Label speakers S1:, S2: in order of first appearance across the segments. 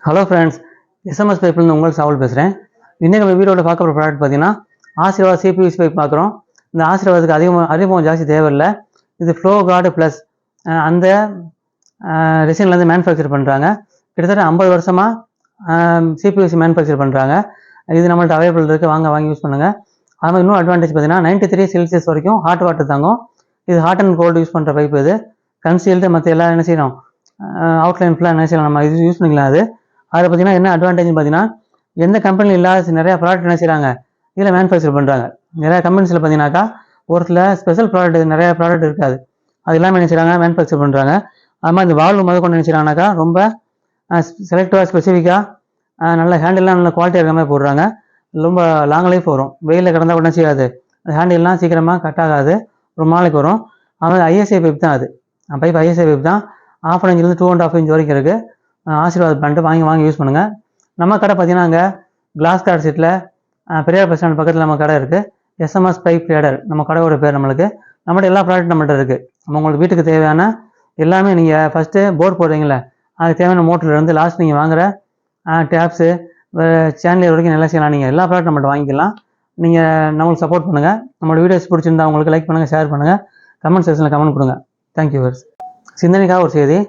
S1: Hello friends, SMS பைப்லேருந்து உங்கள் சாவல் பேசுகிறேன். இன்றைக்கி நம்ம வீடியோவில் பார்க்க போகிற ப்ராடக்ட் பார்த்தீங்கன்னா ஆசீர்வாத் சிபியூசி பைப் பார்க்குறோம். இந்த ஆசீர்வாதுக்கு அறிமுகம் ஜாஸ்தி தேவையில்லை. இது ஃப்ளோ கார்டு ப்ளஸ் அந்த டிசைன்லேருந்து மேனுஃபேக்சர் பண்ணுறாங்க. கிட்டத்தட்ட 50 வருஷமாக சிபியூசி மேனுஃபேக்சர் பண்ணுறாங்க. இது நம்மள்ட்ட அவைலபிள் இருக்குது, வாங்கி யூஸ் பண்ணுங்கள். அது மாதிரி இன்னும் அட்வான்டேஜ் பார்த்தீங்கன்னா 93 செல்சியஸ் வரைக்கும் ஹாட் வாட்டர் தாங்கும். இது ஹாட் அண்ட் கோல்டு யூஸ் பண்ணுற பைப். இது கன்சீல்டு மற்ற எல்லாம் என்ன செய்யணும், அவுட்லைன் ஃபுல்லாக என்ன செய்யலாம், நம்ம இது யூஸ் பண்ணிக்கலாம். அதில் பார்த்தீங்கன்னா என்ன அட்வான்டேஜ்னு பார்த்தீங்கன்னா எந்த கம்பெனி இல்லாத நிறையா ப்ராடக்ட் என்ன செய்கிறாங்க, இதில் மேனுஃபேக்சர் பண்ணுறாங்க. நிறையா கம்பெனிஸில் பார்த்தீங்கன்னாக்கா ஒரு சில ஸ்பெஷல் ப்ராடக்ட் நிறையா ப்ராடக்ட் இருக்காது, அது எல்லாமே என்ன செய்கிறாங்க, மேனுஃபேக்சர் பண்ணுறாங்க. அது மாதிரி இந்த வால்வு முதல் கொண்டு என்ன செய்கிறாங்கனாக்கா ரொம்ப செலக்டிவாக ஸ்பெசிஃபிக்காக நல்ல ஹேண்டில்லாம் நல்ல குவாலிட்டியாக இருக்கிற மாதிரி போடுறாங்க. ரொம்ப லாங் லைஃப் வரும். வெயிலில் கிடந்தால் கூட செய்யாது, அந்த ஹேண்டில்லாம் சீக்கிரமாக கட் ஆகாது, ரொம்ப நாளைக்கு வரும். அது ஐஎஸ்ஐ பைப் தான். அது பைப் ஐஎஸ்ஐ பைப் தான். 1/2 இன்ச்லேருந்து 2.5 இன்ச் வரைக்கும் இருக்குது. ஆசீர்வாத் பண்ணிட்டு வாங்கி யூஸ் பண்ணுங்கள். நம்ம கடை பார்த்தீங்கன்னா அங்கே கிளாஸ் கார்டு சீட்டில் பெரியார் பஸ் ஸ்டாண்ட் பக்கத்தில் நம்ம கடை இருக்குது. எஸ்எம்எஸ் பைப் ட்ரேடர் நம்ம கடையோட பேர். நம்மகிட்ட எல்லா ப்ராடக்ட் நம்மகிட்ட இருக்குது. உங்களுக்கு வீட்டுக்கு தேவையான எல்லாமே நீங்கள் ஃபஸ்ட்டு போர்ட் போடுறீங்களே, அதுக்கு தேவையான மோட்டர்லேருந்து லாஸ்ட் நீங்கள் வாங்குகிற டேப்ஸு சேனல் வரைக்கும் நல்லா செய்யலாம். நீங்கள் எல்லா ப்ராடக்ட் நம்மகிட்ட வாங்கிக்கலாம். நீங்கள் நம்மளுக்கு சப்போர்ட் பண்ணுங்கள். நம்மளோட வீடியோஸ் பிடிச்சிருந்தா உங்களுக்கு லைக் பண்ணுங்கள், ஷேர் பண்ணுங்கள், கமெண்ட் செக்ஷனில் கமெண்ட் கொடுங்க. Thank you verse. சிந்தனைக்காக ஒரு செய்தி.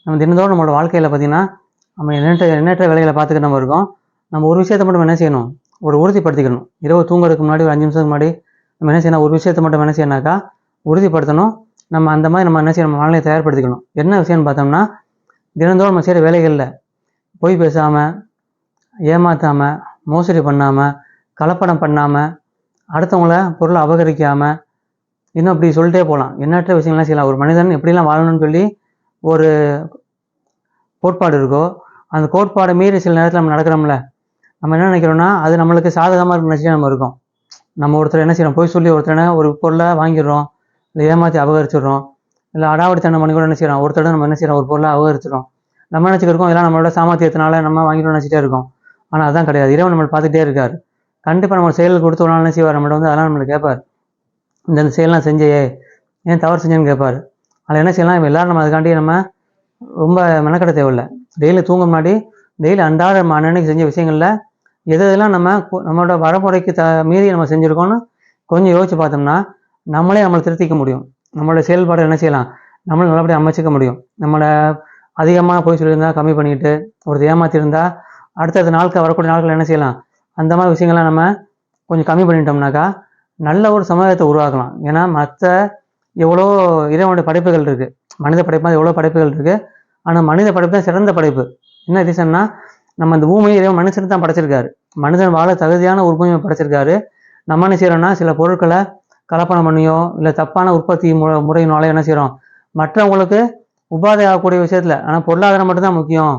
S1: நம்ம தினந்தோறும் நம்மளோட வாழ்க்கையில் பார்த்தீங்கன்னா நம்ம எண்ணற்ற வேலைகளை பார்த்துக்கிட்டு நம்ம இருக்கோம். நம்ம ஒரு விஷயத்தை மட்டும் என்ன செய்யணும், ஒரு உறுதிப்படுத்திக்கணும். இரவு தூங்குறதுக்கு முன்னாடி ஒரு 5 நிமிஷத்துக்கு முன்னாடி நம்ம என்ன செய்யணும், ஒரு விஷயத்தை மட்டும் என்ன செய்யணாக்கா உறுதிப்படுத்தணும். நம்ம அந்த மாதிரி நம்ம என்ன செய்யணும், நம்ம மனநிலையை தயார்படுத்திக்கணும். என்ன விஷயம்னு பார்த்தோம்னா, தினந்தோறும் நம்ம செய்கிற வேலைகளில் பொய் பேசாமல், ஏமாற்றாமல், மோசடி பண்ணாமல், கலப்படம் பண்ணாமல், அடுத்தவங்கள பொருளை அபகரிக்காமல், இன்னும் அப்படி சொல்லிட்டே போகலாம். எண்ணற்ற விஷயங்கள்லாம் செய்யலாம். ஒரு மனிதன் எப்படிலாம் வாழணும்னு சொல்லி ஒரு கோட்பாடு இருக்கோ, அந்த கோட்பாடை மீறி சில நேரத்தில் நம்ம நடக்கிறோம்ல, நம்ம என்ன நினைக்கிறோம்னா அது நம்மளுக்கு சாதகமாக இருக்கிற நினச்சி நம்ம இருக்கோம். நம்ம ஒருத்தர் என்ன செய்யறோம், போய் சொல்லி ஒருத்தரை ஒரு பொருளை வாங்கிடுறோம், இல்லை ஏமாற்றி அபகரிச்சிடுறோம், இல்லை அடாவடித்தனம் பண்ணி கூட என்ன செய்யறோம், ஒருத்தர் நம்ம என்ன செய்யறோம், ஒரு பொருளை அபகரிச்சிடும். நம்ம நினச்சிக்கிருக்கோம் இதெல்லாம் நம்மளோட சாமர்த்தியத்தினால நம்ம வாங்கிட்டு நினச்சிட்டே இருக்கோம். ஆனால் அதான் கிடையாது. இறைவன் நம்மளை பார்த்துட்டே இருக்கார். கண்டிப்பாக நம்ம செயல் கொடுத்து ஒரு நாள் என்ன செய்வார், நம்மள்ட்ட அதெல்லாம் நம்மளுக்கு கேட்பார். இந்த செயல்லாம் செஞ்சையே, ஏன் தவறு செஞ்சேன்னு கேட்பார். அதில் என்ன செய்யலாம், எல்லோரும் நம்ம அதுக்காண்டி நம்ம ரொம்ப மெனக்கட தேவையில்லை. டெய்லி தூங்க முன்னாடி டெய்லி அன்றாட அன்னன்னைக்கு செஞ்ச விஷயங்களில் எதெல்லாம் நம்மளோட வரமுறைக்கு மீறி நம்ம செஞ்சுருக்கோன்னு கொஞ்சம் யோசிச்சு பார்த்தோம்னா நம்மளே நம்மளை திருத்திக்க முடியும். நம்மளோட செயல்பாடு என்ன செய்யலாம், நம்மளை நல்லபடியாக அமைச்சிக்க முடியும். நம்மளை அதிகமாக போய் சொல்லியிருந்தால் கம்மி பண்ணிக்கிட்டு, ஒருத்தர் ஏமாற்றிருந்தால் அடுத்தடுத்த வரக்கூடிய நாட்கள் என்ன செய்யலாம், அந்த மாதிரி விஷயங்கள்லாம் நம்ம கொஞ்சம் கம்மி பண்ணிட்டோம்னாக்கா நல்ல ஒரு சமுதாயத்தை உருவாக்கலாம். ஏன்னா மற்ற எவ்வளோ இறைவனுடைய படைப்புகள் இருக்குது, மனித படைப்பாக எவ்வளோ படைப்புகள் இருக்குது. ஆனால் மனித படைப்பு தான் சிறந்த படைப்பு. என்ன ரீசன்னா, நம்ம இந்த பூமியை இறைவன் மனுஷனுக்கு தான் படைச்சிருக்காரு. மனிதன் வாழ தகுதியான ஒரு பூமியை படைச்சிருக்காரு. நம்ம என்ன செய்யறோம்னா சில பொருட்களை கலப்படம் பண்ணியோ இல்லை தப்பான உற்பத்தி முறையினாலே என்ன செய்யறோம், மற்றவங்களுக்கு உபாதை ஆகக்கூடிய விஷயத்துல. ஆனால் பொருளாதாரம் மட்டும்தான் முக்கியம்,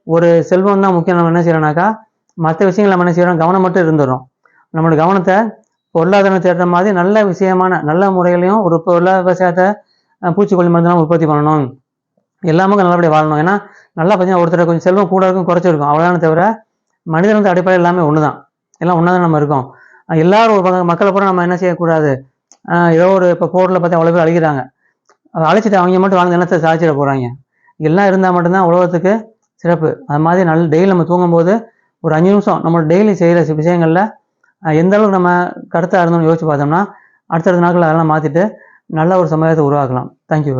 S1: ஒரு செல்வம் தான் முக்கியம். நம்ம என்ன செய்யறோம்னாக்கா மற்ற விஷயங்கள் நம்ம என்ன செய்யறோம், கவனம் மட்டும் இருந்துடுறோம். நம்மளோட கவனத்தை பொருளாதாரம் தேடுற மாதிரி நல்ல விஷயமான நல்ல முறைகளையும் ஒரு விவசாயத்தை பூச்சிக்கொல்லி மருந்து உற்பத்தி பண்ணணும், எல்லாமே நல்லபடியாக வாழணும். ஏன்னா நல்லா பார்த்தீங்கன்னா ஒருத்தர் கொஞ்சம் செல்வம் கூட இருக்கும் குறைச்சிருக்கும், அவ்வளோதானே தவிர மனிதன் வந்து அடிப்படை எல்லாமே ஒன்று தான், எல்லாம் ஒன்றா தான் நம்ம இருக்கோம். எல்லாரும் ஒரு மக்களை பூரா நம்ம என்ன செய்யக்கூடாது, ஏதோ ஒரு இப்போ போரில் பார்த்து அவ்வளோ பேர் அழிக்கிறாங்க, அழைச்சிட்டு அவங்க மட்டும் வாழ்ந்த நிலத்தை சாதிச்சிட போகிறாங்க. எல்லாம் இருந்தால் மட்டும்தான் உலகத்துக்கு சிறப்பு. அது மாதிரி டெய்லி நம்ம தூங்கும்போது ஒரு 5 நிமிஷம் நம்ம டெய்லி செய்கிற விஷயங்களில் எந்த அளவுக்கு நம்ம கருத்தாக இருந்தோம்னு யோசிச்சு பார்த்தோம்னா அடுத்தடுத்த நாட்கள் அதெல்லாம் மாற்றிட்டு நல்ல ஒரு சமுதாயத்தை உருவாக்கலாம். தேங்க்யூ.